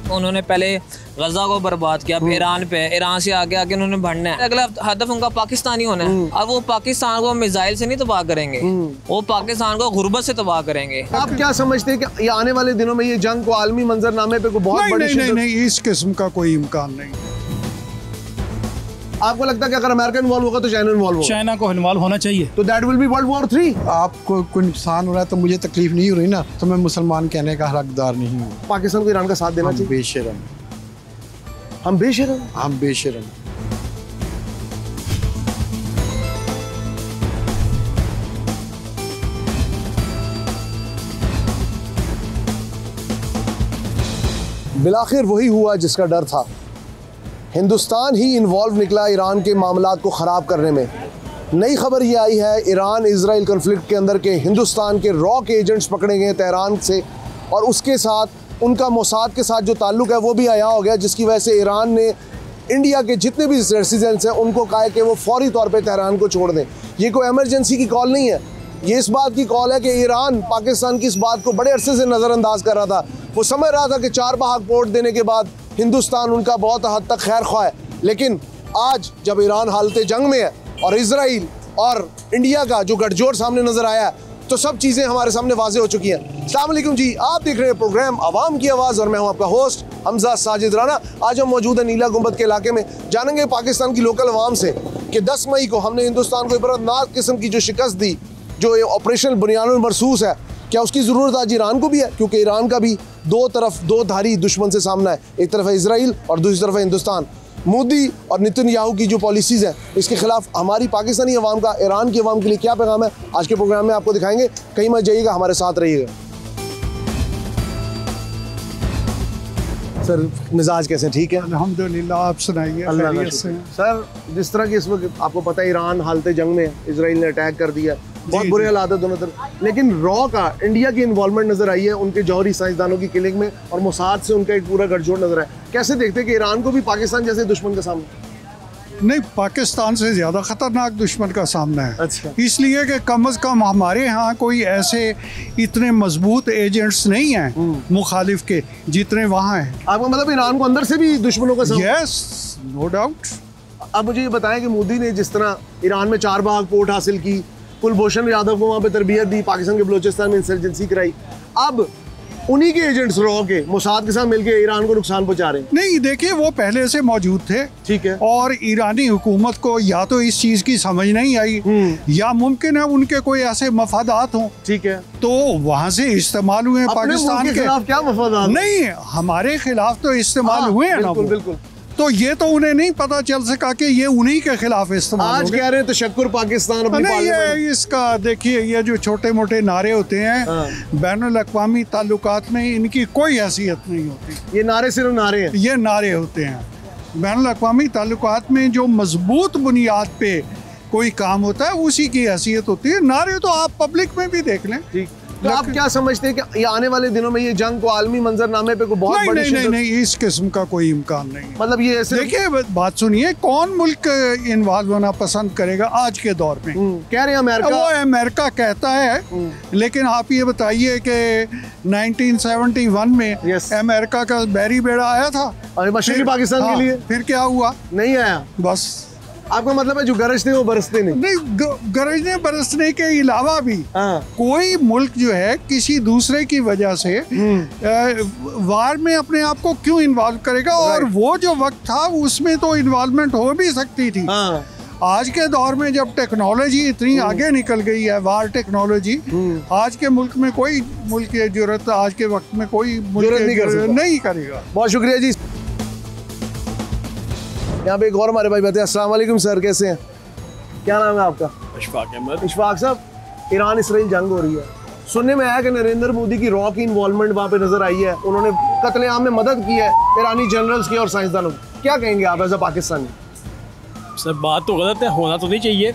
उन्होंने पहले गजा को बर्बाद किया, ईरान पे, ईरान से आगे आगे उन्होंने बढ़ना है। अगला हदफ उनका पाकिस्तानी होना है। अब वो पाकिस्तान को मिसाइल से नहीं तबाह करेंगे, वो पाकिस्तान को गुर्बत से तबाह करेंगे। आप क्या समझते हैं कि ये आने वाले दिनों में ये जंग को आलमी मंजरनामे पे कोई बहुत बड़ी नहीं, इस किस्म का कोई इम्कान नहीं। आपको लगता है कि अगर अमेरिका इन्वॉल्व होगा तो चाइना इन्वॉल्व होगा? चाइना को इन्वॉल्व होना चाहिए, तो that will be world war 3। आपको कोई नुकसान हो रहा है तो मुझे तकलीफ नहीं हो रही ना, तो मैं मुसलमान कहने का हकदार नहीं हूँ। पाकिस्तान को ईरान का साथ देना चाहिए। बेशरम, हम बेशरम, हम बेशरम। बिलाखिर वही हुआ जिसका डर था। हिंदुस्तान ही इन्वॉल्व निकला ईरान के मामलात को ख़राब करने में। नई खबर ये आई है, ईरान इजराइल कन्फ्लिक्ट के अंदर के हिंदुस्तान के रॉ के एजेंट्स पकड़े गए तेहरान से, और उसके साथ उनका मोसाद के साथ जो ताल्लुक़ है वो भी आया हो गया, जिसकी वजह से ईरान ने इंडिया के जितने भी रेसिडेंट्स हैं उनको कहा है कि वो फौरी तौर पे तेहरान को छोड़ दें। ये कोई एमरजेंसी की कॉल नहीं है, ये इस बात की कॉल है कि ईरान पाकिस्तान की इस बात को बड़े अरसे से नज़रअंदाज कर रहा था। वो समझ रहा था कि चाबहार पोर्ट देने के बाद हिंदुस्तान उनका बहुत हद तक खैर ख्वाह है, लेकिन आज जब ईरान हालत जंग में है और इजराइल और इंडिया का जो गठजोड़ सामने नजर आया, तो सब चीज़ें हमारे सामने वाज़ेह हो चुकी हैं। अस्सलाम वालेकुम जी, आप देख रहे हैं प्रोग्राम आवाम की आवाज़ और मैं हूं आपका होस्ट हमजा साजिद राना। आज हम मौजूद है नीला गुंबद के इलाके में। जानेंगे पाकिस्तान की लोकल आवाम से कि 10 मई को हमने हिंदुस्तान को इबरतनाक किस्म की जो शिकस्त दी, जो ये ऑपरेशन बुनियानुल मरसूस है, क्या उसकी ज़रूरत आज ईरान को भी है? क्योंकि ईरान का भी दो धारी दुश्मन से सामना है, एक तरफ है इजराइल और दूसरी तरफ है हिंदुस्तान। मोदी और नेतन्याहू की जो पॉलिसीज़ हैं, इसके खिलाफ हमारी पाकिस्तानी अवाम का ईरान की अवाम के लिए क्या पैगाम है, आज के प्रोग्राम में आपको दिखाएंगे। कहीं मत जाइएगा, हमारे साथ रहिएगा। सर मिजाज कैसे? ठीक है अल्हम्दुलिल्लाह, आप सुनाइए? अल्लाह का शुक्र। सर जिस तरह की इस वक्त आपको पता है ईरान हालत जंग में है, इजराइल ने अटैक कर दिया, बहुत बुरे हालात है दोनों तरफ, लेकिन रॉ का इंडिया की इन्वॉल्वमेंट नजर आई है उनके जौहरी साइंसदानों की किलिंग में, और मोसाद से उनका एक पूरा गठजोड़ नजर आया। कैसे देखते हैं कि ईरान को भी पाकिस्तान जैसे दुश्मन का सामना? नहीं, पाकिस्तान से ज़्यादा ख़तरनाक दुश्मन का सामना है। अच्छा। इसलिए कि कम अज़ कम हमारे यहाँ कोई ऐसे इतने मजबूत एजेंट्स नहीं हैं मुखालिफ के जितने वहाँ हैं। आपका मतलब ईरान को अंदर से भी दुश्मनों का सामना? Yes, no doubt. अब मुझे ये बताएं कि मोदी ने जिस तरह ईरान में चाबहार पोर्ट हासिल की, कुलभूषण यादव को वहाँ पे तरबियत दी, पाकिस्तान के बलोचिस्तान में इंसर्जेंसी कराई, अब उन्हीं के एजेंट्स रॉ के मोसाद के साथ मिलकर ईरान को नुकसान पहुंचा रहे हैं। नहीं, देखिए वो पहले से मौजूद थे, ठीक है, और ईरानी हुकूमत को या तो इस चीज की समझ नहीं आई, या मुमकिन है उनके कोई ऐसे मफादात हों, ठीक है, तो वहाँ से इस्तेमाल हुए हैं पाकिस्तान के खिलाफ। क्या मफादात? नहीं, हमारे खिलाफ तो इस्तेमाल हुए हैं ना। बिल्कुल। तो ये तो उन्हें नहीं पता चल सका कि ये उन्हीं के खिलाफ इस्तेमाल आज कह रहे हैं तशक्कुर पाकिस्तान अपनी नहीं, ये इसका देखिए, ये जो छोटे मोटे नारे होते हैं बैनुल अक़वामी ताल्लुकात में, इनकी कोई हैसियत नहीं होती। ये नारे सिर्फ नारे हैं, ये नारे होते हैं। बैनुल अक़वामी ताल्लुकात में जो मजबूत बुनियाद पे कोई काम होता है उसी की हैसियत होती है। नारे तो आप पब्लिक में भी देख लें। ठीक, तो आप क्या समझते हैं कि ये आने वाले दिनों में ये जंग को आलमी मंजरनामे पे कोई बहुत बड़ी? नहीं, इस किस्म का कोई इम्कान नहीं। मतलब ये ऐसे देखिए, बात सुनिए, कौन मुल्क इन्वॉल्व होना पसंद करेगा आज के दौर में? कह रहे हैं अमेरिका। वो अमेरिका कहता है, लेकिन आप ये बताइए कि 1971 में अमेरिका का बैरी बेड़ा आया था मशरक़ी पाकिस्तान के लिए, फिर क्या हुआ? नहीं आया। बस आपका मतलब है जो गरजते वो बरसते नहीं? नहीं, गरजने बरसने के अलावा भी कोई मुल्क जो है किसी दूसरे की वजह से वार में अपने आप को क्यों इन्वॉल्व करेगा? और वो जो वक्त था उसमें तो इन्वॉल्वमेंट हो भी सकती थी। आज के दौर में जब टेक्नोलॉजी इतनी आगे निकल गई है, वार टेक्नोलॉजी, आज के मुल्क में कोई मुल्क की जरूरत, आज के वक्त में कोई मुल्क नहीं करेगा। बहुत शुक्रिया जी। यहाँ पे एक और हमारे भाई बैठे हैं। अस्सलाम वालेकुम सर, कैसे हैं? क्या नाम है आपका? इशफाक अहमद। इशफाक साहब, ईरान इसराइल जंग हो रही है, सुनने में आया कि नरेंद्र मोदी की रॉ की इन्वॉल्वमेंट वहाँ पे नजर आई है, उन्होंने कत्लेआम में मदद की है ईरानी जनरल्स की और साइंसदानों की। क्या कहेंगे आप एज अ पाकिस्तानी? सर बात तो गलत है, होना तो नहीं चाहिए,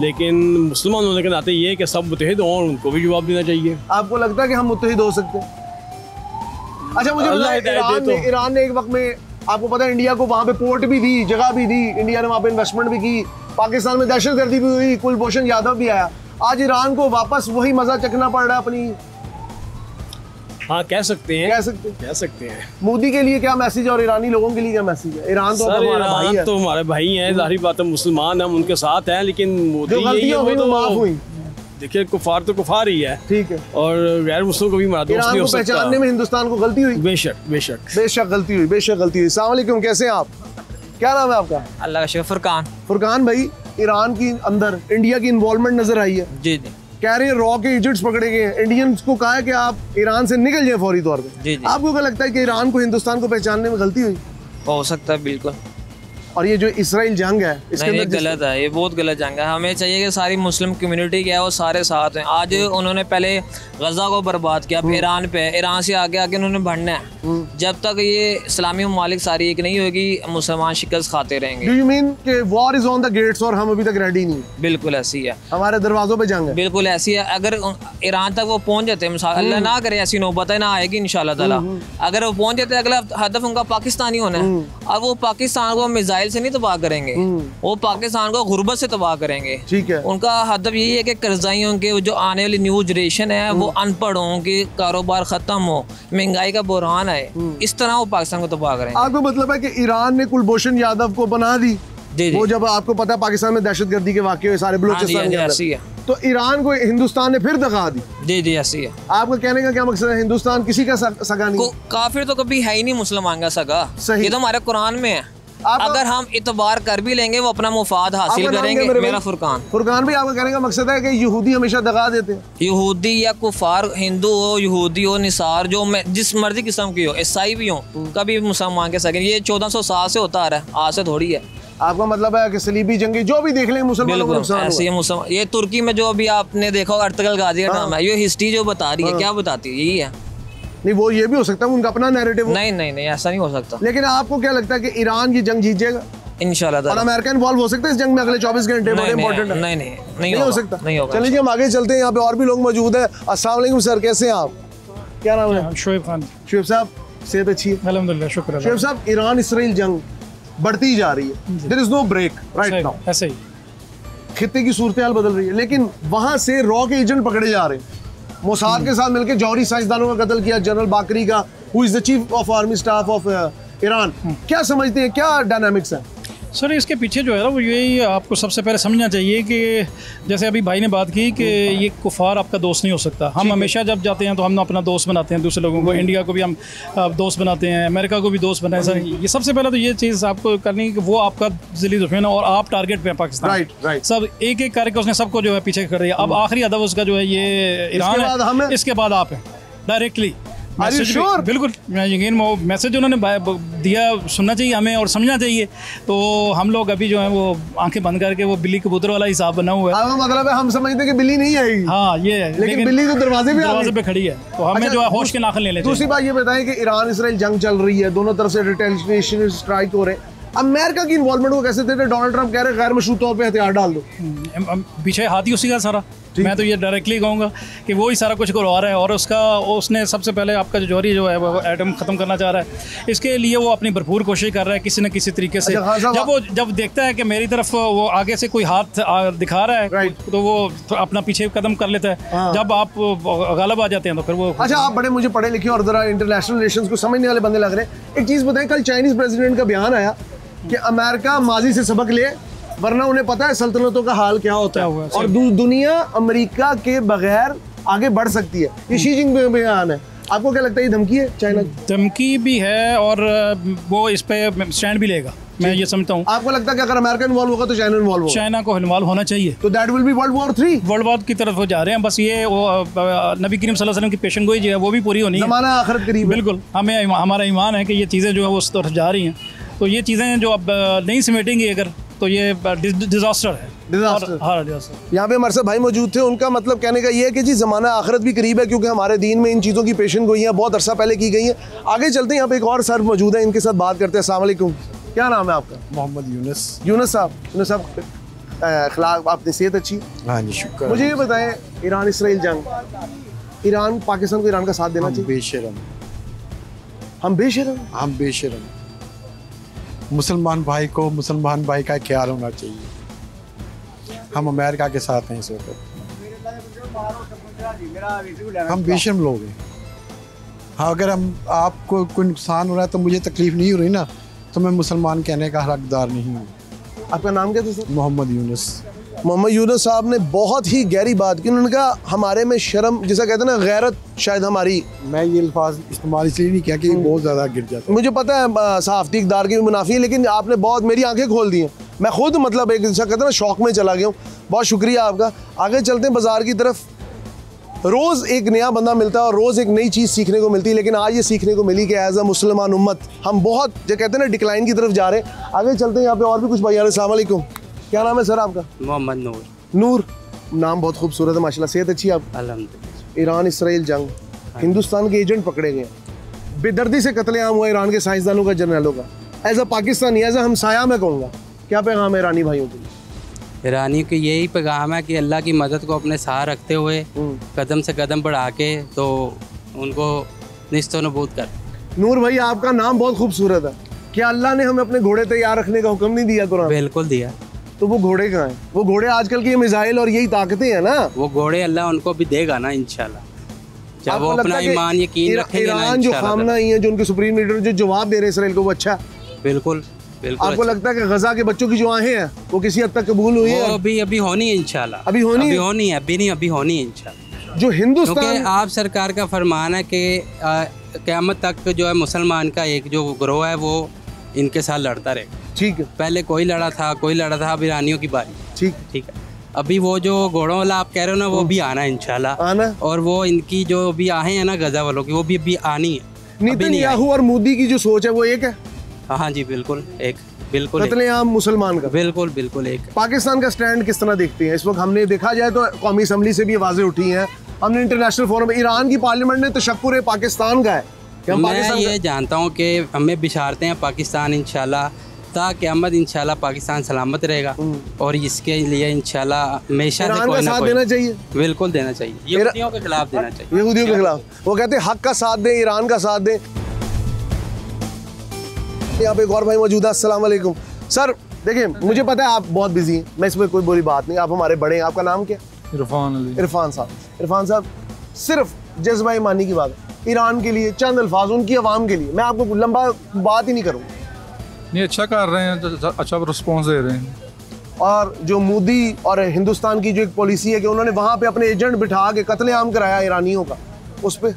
लेकिन मुसलमान होने के नाते ये है कि सब मुतहिद हों और उनको भी जवाब देना चाहिए। आपको लगता है कि हम मुत्तहिद हो सकते हैं? अच्छा, मुझे ईरान ने एक वक्त में, आपको पता है, इंडिया को वहाँ पे पोर्ट भी दी, जगह भी दी, इंडिया ने वहाँ पे इन्वेस्टमेंट भी की, पाकिस्तान में दहशतगर्दी भी हुई, कुलभूषण यादव भी आया। आज ईरान को वापस वही मजा चखना पड़ रहा है अपनी हाँ कह सकते हैं, कह सकते हैं। हैं। मोदी के लिए क्या मैसेज और ईरानी लोगों के लिए क्या मैसेज है? ईरान तो सर हमारा भाई है। ईरान तो हमारे भाई हैं, जाहिर बात है, मुसलमान हम उनके साथ हैं, लेकिन मोदी जो गलतियां हुई वो माफ हुई। देखिए कुफार तो कुफार ही है, ठीक है, और गैर मुस्लिम को भी हमारा दोस्त ईरान नहीं हो को सकता। पहचानने में हिंदुस्तान को गलती हुई। बेशक बेशक बेशक गलती हुई, बेशक गलती हुई। अस्सलाम वालेकुम, कैसे हैं आप? क्या नाम है आपका? अल्लाह का शुक्र। फुरकान। फुरकान भाई, ईरान की अंदर इंडिया की इन्वॉल्वमेंट नजर आई है। जी जी कह रहे हैं रॉ के एजेंट्स पकड़े गए हैं, इंडियंस को कहा है कि आप ईरान से निकल जाए फौरी तौर पे। जी जी। आपको क्या लगता है कि ईरान को हिंदुस्तान को पहचानने में गलती हुई? हो सकता है बिल्कुल। और ये जो इसराइल जंग है इसके नहीं, ये अंदर गलत है, ये बहुत गलत जंग है। हमें चाहिए कि सारी मुस्लिम कम्युनिटी क्या है वो सारे साथ हैं। आज उन्होंने पहले गजा को बर्बाद किया, फिर ईरान पे, ईरान से आगे आगे उन्होंने बढ़ना है। जब तक ये इस्लामी ममालिक सारी एक नहीं होगी, मुसलमान शिकस्त खाते रहेंगे। डू यू मीन कि war is on the gates और हम अभी तक रेडी नहीं? बिल्कुल ऐसी है, हमारे दरवाजों पे जंग है। बिल्कुल ऐसी है। अगर ईरान तक वो पहुंच जाते हैं, अल्लाह ना करे ऐसी नौबत है, ना आएगी इंशाल्लाह ताला। अगर वो पहुंच जाते हैं, अगला हदफ उनका पाकिस्तान ही होना है। अब वो पाकिस्तान को मिसाइल से नहीं तबाह करेंगे, वो पाकिस्तान को गुर्बत से तबाह करेंगे। ठीक है, उनका हदफ यही है कि कर्जाइयों के जो आने वाली न्यू जनरेशन है वो अनपढ़ हो, कि कारोबार खत्म हो, महंगाई का बुरहान आए, इस तरह वो पाकिस्तान को तबाह करेंगे। आपको मतलब है कि ईरान ने कुलभूषण यादव को बना दी। जी जी। वो जब आपको पता है पाकिस्तान में दहशतगर्दी के वाक़े हुए सारे बलूचिस्तान के ऐसी है। अंदर, तो ईरान को हिंदुस्तान ने फिर दगा दी। जी जी ऐसी है। आपका कहने का क्या मकसद है? हिंदुस्तान किसी का सगा नहीं? काफिर तो कभी है ही नहीं मुसलमान का सगा। सही। ये तो हमारे कुरान में है। आपका- अगर हम इतबार कर भी लेंगे वो अपना मुफाद हासिल आपका नाम क्या करेंगे। मेरे मेरा भाई? फुरकान। फुरकान भी आपका कहने का मकसद है कि यहूदी हमेशा दगा देते हैं? यहूदी या कुफार, हिंदू हो, यहूदी हो, निसार जो जिस मर्जी किस्म की हो, ईसाई भी हो, कभी मुसलमान के सगे। ये 1400 साल से होता आ रहा है, आज से थोड़ी है। आपका मतलब है कि सलीबी जंगी जो भी देख लें मुसलमानों को बिल्कुल नुकसान ऐसे हुआ। मुसलमान। ये तुर्की में जो अभी आपने देखा होगा अर्तगल गाजी का नाम है, ये हिस्ट्री जो बता रही है, क्या बताती है? यही है। नहीं, वो ये भी हो सकता है उनका अपना नैरेटिव। नहीं नहीं नहीं, ऐसा नहीं हो सकता। लेकिन आपको क्या लगता है कि ईरान ये जंग जीत जाएगा इंशाल्लाह और ताला। अमेरिका इन्वॉल्व हो सकता है इस जंग में अगले 24 घंटे? बड़े इंपॉर्टेंट है। नहीं नहीं नहीं हो सकता। नहीं होगा। चलिए जी, हम आगे चलते हैं। यहाँ पे और भी लोग मौजूद है। अस्सलाम वालेकुम सर, कैसे हैं आप? क्या नाम है? शोएब खान। शुएब साहब, सेहत अच्छी है? अल्हम्दुलिल्लाह, शुक्र शुएब साहब, ईरान इसराइल जंग बढ़ती जा रही है। There is no break right now. ऐसे ही खित्ते की सूरत हाल बदल रही है, लेकिन वहां से रॉ के एजेंट पकड़े जा रहे हैं। मोसाद के साथ मिलकर जौहरी साइंसदानों का कत्ल किया, जनरल बाकरी का, who is the chief of army staff of Iran. क्या समझते हैं, क्या डायनामिक्स है? सर, इसके पीछे जो है ना वो यही आपको सबसे पहले समझना चाहिए कि जैसे अभी भाई ने बात की कि ये कुफार आपका दोस्त नहीं हो सकता। हम हमेशा जब जाते हैं तो हम अपना दोस्त बनाते हैं दूसरे लोगों को। इंडिया को भी हम दोस्त बनाते हैं, अमेरिका को भी दोस्त बनाए। सर, ये सबसे पहले तो ये चीज़ आपको करनी है कि वो आपका दिली दुश्मन है और आप टारगेट पे हैं पाकिस्तान। राइट। सब एक एक करके उसने सबको जो है पीछे कर दिया। अब आखिरी अदब उसका जो है ये ईरान बाद हम हैं। है, इसके बाद आप हैं डायरेक्टली। Are you sure? बिल्कुल, मैं यकीन वो मैसेज उन्होंने दिया सुनना चाहिए हमें और समझना चाहिए। तो हम लोग अभी जो है वो आंखें बंद करके वो बिल्ली कबूतर वाला हिसाब बना हुआ है। आपका मतलब है हम समझते हैं कि बिल्ली नहीं आएगी। हाँ ये है, लेकिन बिल्ली तो दरवाजे पे आ गई। पे खड़ी है, तो हमें अच्छा, जो है होश के नाखन लेने दूसरी बात ये बताएं कि ईरान इसराइल जंग चल रही है, दोनों तरफ से रिटेलिएशन स्ट्राइक हो रहे हैं। अमेरिका की इन्वॉल्वमेंट को कैसे देते? डोनाल्ड ट्रंप कह रहे हैं गैर मशरूत तौर पे हथियार डाल दो। पीछे हाथ ही उसी का सारा। मैं तो ये डायरेक्टली कहूँगा कि वो ही सारा कुछ करवा रहा है और उसने सबसे पहले आपका जो जौहरी जो है वो एटम ख़त्म करना चाह रहा है। इसके लिए वो अपनी भरपूर कोशिश कर रहा है किसी न किसी तरीके से। जब देखता है कि मेरी तरफ वो आगे से कोई हाथ दिखा रहा है तो वो अपना पीछे कदम कर लेता है। जब आप गालिब आ जाते हैं तो फिर वो। अच्छा, आप बड़े मुझे पढ़े लिखे और जरा इंटरनेशनल रिलेशंस को समझने वाले बंदे लग रहे हैं। एक चीज़ बताएं, कल चाइनीज प्रेसिडेंट का बयान आया कि अमेरिका माजी से सबक ले, वरना उन्हें पता है सल्तनतों का हाल क्या होता है और दुनिया अमेरिका के बगैर आगे बढ़ सकती है। ये शी जिनपिंग बयान है। आपको क्या लगता है ये धमकी है? चाइना धमकी भी है और वो इस पे स्टैंड भी लेगा, मैं ये समझता हूँ। आपको लगता है कि अगर अमेरिका इन्वॉल्व होगा तो चाइना इन्वॉल्व होगा? चाइना को इन्वॉल्व होना चाहिए। तो that will be world war 3। World war की तरफ वो जा रहे हैं। बस ये वो नबी करीम सल्लल्लाहु अलैहि वसल्लम की पेशन गोई जो है वो भी पूरी होनी है। ज़माना आखिरत करीब है। बिल्कुल, हमें हमारा ईमान है कि ये चीज़ें जो है वो उस तरफ जा रही हैं। तो ये चीज़ें जो अब नहीं समेटेंगी अगर, तो ये डिजास्टर है। डिजास्टर। यहाँ पे हमारे साथ भाई मौजूद थे, उनका मतलब कहने का ये है कि जी ज़माना आखिरत भी करीब है, क्योंकि हमारे दीन में इन चीज़ों की पेशन गोइयाँ बहुत अरसा पहले की गई हैं। आगे चलते हैं, यहाँ पे एक और सर मौजूद है, इनके साथ बात करते हैं। अस्सलाम वालेकुम, क्या नाम है आपका? मोहम्मद यूनुस। यूनुस साहब, अखलाक आपने सेहत अच्छी? हाँ जी, शुक्र। मुझे ये बताएं, ईरान इसराइल जंग, ईरान पाकिस्तान को ईरान का साथ देना चाहिए? बेशरम, हम बेशरम। मुसलमान भाई को मुसलमान भाई का ख्याल होना चाहिए। हम अमेरिका के साथ हैं इस वक्त। हम बेशरम लोग हैं। हाँ, अगर आपको कोई नुकसान हो रहा है तो मुझे तकलीफ़ नहीं हो रही ना, तो मैं मुसलमान कहने का हकदार नहीं हूँ। आपका नाम क्या था सर? मोहम्मद यूनुस। मोहम्मद यूनुस साहब ने बहुत ही गहरी बात की। उन्होंने कहा हमारे में शर्म, जैसा कहते हैं ना, गैरत शायद हमारी। मैं ये अल्फाज इस्तेमाल इसलिए नहीं किया कि बहुत ज़्यादा गिर जाता है। मुझे पता है सहाफ़ती इक़दार की भी मुनाफी है, लेकिन आपने बहुत मेरी आंखें खोल दी हैं। मैं खुद मतलब एक जैसा कहते हैं ना शौक में चला गया हूँ। बहुत शुक्रिया आपका। आगे चलते हैं बाज़ार की तरफ। रोज़ एक नया बंदा मिलता है और रोज़ एक नई चीज़ सीखने को मिलती है, लेकिन आज ये सीखने को मिली कि एज़ अ मुसलमान उम्मत हम बहुत जो कहते हैं ना डिक्लाइन की तरफ जा रहे हैं। आगे चलते हैं, यहाँ पे और भी कुछ भाई। अस्सलाम वालेकुम, क्या नाम है सर आपका? मोहम्मद नूर। नूर, नाम बहुत खूबसूरत है माशाल्लाह। सेहत अच्छी है आप? अल्हम्दुलिल्लाह। ईरान इसराइल जंग, हिंदुस्तान के एजेंट पकड़े गए, बेदर्दी से कत्लेआम हुआ ईरान के साइंसदानों का, जर्नलों का। As a Pakistani, as a हमसाया मैं कहूँगा, क्या पैगाम है ईरानी भाइयों के लिए? ईरानी की यही पैगाम है कि अल्लाह की मदद को अपने साथ रखते हुए कदम से कदम बढ़ा के तो उनको निस्तो नबूद कर। नूर भाई, आपका नाम बहुत खूबसूरत है। क्या अल्लाह ने हमें अपने घोड़े तैयार रखने का हुक्म नहीं दिया कुरान? बिल्कुल दिया। तो वो घोड़े कहाँ हैं? वो घोड़े आजकल के मिसाइल और यही ताकतें हैं ना। वो घोड़े अल्लाह उनको भी देगा ना इंशाल्लाह, जब वो अपना ईमान यकीन रखेंगे ना। ईरान जो खामना ही है, जो उनके सुप्रीम लीडर जो जवाब दे रहे हैं इसराइल को, वो अच्छा है? बिल्कुल बिल्कुल। आपको लगता है कि गजा के बच्चों की जो आहें हैं वो किसी हद तक कबूल हुई है? वो अभी होनी है इंशाल्लाह। अभी होनी है? अभी होनी है इंशाल्लाह। जो हिंदुस्तान, क्योंकि आप सरकार का फरमान है कि क़यामत तक जो है मुसलमान का एक जो ग्रोह है वो इनके साथ लड़ता रहेगा। ठीक है, पहले कोई लड़ा था, अब ईरानियों की बारी। ठीक ठीक है। अभी वो जो घोड़ों वाला आप कह रहे हो ना, वो भी आना है इंशाल्लाह। आना। और वो इनकी जो भी आहें हैं ना गजा वालों की, वो भी अभी आनी है। नेतन्याहू और मोदी की जो सोच है वो एक है? हाँ जी, बिल्कुल एक, बिल्कुल कत्लेआम मुसलमान का। बिल्कुल बिल्कुल एक। पाकिस्तान का स्टैंड किस तरह देखते हैं इस वक्त? हमने देखा जाए तो कौमी असम्बली से भी आवाज़ें उठी हैं, हमने इंटरनेशनल फोरम में, ईरान की पार्लियामेंट ने तशक्कुर पाकिस्तान का है कि हम मैं पाकिस्तान ये जानता हूँ कि हमें बिशारते हैं पाकिस्तान इंशाल्लाह ता क़यामत इंशाल्लाह पाकिस्तान सलामत रहेगा, और इसके लिए इंशाल्लाह हमेशा ईरान का साथ देना चाहिए। बिल्कुल देना चाहिए, यहूदियों के खिलाफ देना चाहिए। यहूदियों के खिलाफ वो कहते हैं हक का साथ दें, ईरान का साथ दें। यहाँ पे एक और भाई मौजूद है। अस्सलाम वालेकुम सर। देखिए, मुझे पता है आप बहुत बिजी हैं, मैं इसमें कोई बुरी बात नहीं, आप हमारे बड़े हैं। आपका नाम क्या? इरफान अली। इरफान साहब। इरफान साहब, सिर्फ जज्बा ईमानी की बात है, ईरान के लिए चंद अल्फाज उनकी आवाम के लिए, मैं आपको लंबा बात ही नहीं करूँगा। नहीं, अच्छा कर रहे हैं, अच्छा रिस्पॉन्स दे रहे हैं। और जो मोदी और हिंदुस्तान की जो एक पॉलिसी है कि उन्होंने वहाँ पे अपने एजेंट बिठा के कत्लेआम कराया ईरानियों का, उस पर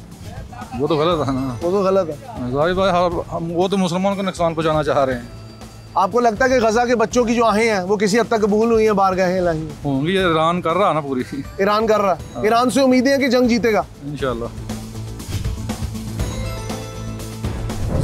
वो तो गलत है ना। वो तो गलत है। जाहिर बात है, हम वो तो मुसलमान को नुकसान पहुँचाना चाह रहे हैं। आपको लगता है कि गजा के बच्चों की जो आहें हैं वो किसी हद तक कबूल हुई हैं, बारगाहें लाई होंगी? ईरान कर रहा है ना पूरी। ईरान कर रहा है। ईरान से उम्मीदें हैं कि जंग जीतेगा इंशाल्लाह।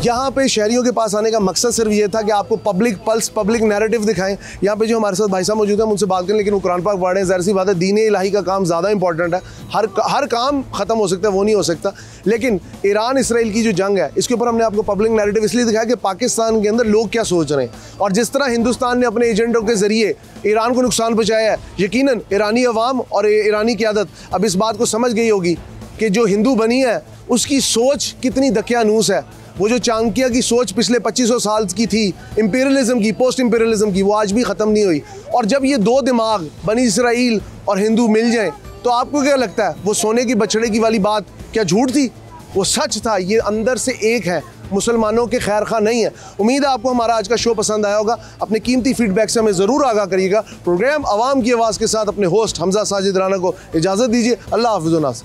यहाँ पे शहरियों के पास आने का मकसद सिर्फ ये था कि आपको पब्लिक पल्स, पब्लिक नैरेटिव दिखाएं। यहाँ पे जो हमारे साथ भाई साहब मौजूद हैं, उनसे बात करें, लेकिन वो कुरान पाक पढ़ रहे हैं। ज़ाहिर सी बात है, दीन इलाही का काम ज़्यादा इंपॉर्टेंट है। हर काम ख़त्म हो सकता है, वो नहीं हो सकता। लेकिन ईरान इसराइल की जो जंग है, इसके ऊपर हमने आपको पब्लिक नैरेटिव इसलिए दिखाया कि पाकिस्तान के अंदर लोग क्या सोच रहे हैं, और जिस तरह हिंदुस्तान ने अपने एजेंटों के ज़रिए ईरान को नुकसान पहुँचाया है, यकीनन ईरानी अवाम और ईरानी क़यादत अब इस बात को समझ गई होगी कि जो हिंदू बनी है उसकी सोच कितनी दकियानूस है। वो जो चाणक्य की सोच पिछले 2500 साल की थी, इंपीरियलिज्म की, पोस्ट इंपीरियलिज्म की, वो आज भी ख़त्म नहीं हुई। और जब ये दो दिमाग बनी इसराइल और हिंदू मिल जाएं, तो आपको क्या लगता है वो सोने की बछड़े की वाली बात क्या झूठ थी? वो सच था। ये अंदर से एक है, मुसलमानों के खैर खा नहीं है। उम्मीद है आपको हमारा आज का शो पसंद आया होगा। अपने कीमती फीडबैक से हमें ज़रूर आगाह करिएगा। प्रोग्राम आवाम की आवाज़ के साथ अपने होस्ट हमजा साजिद राना को इजाज़त दीजिए। अल्लाह हाफ़िज़।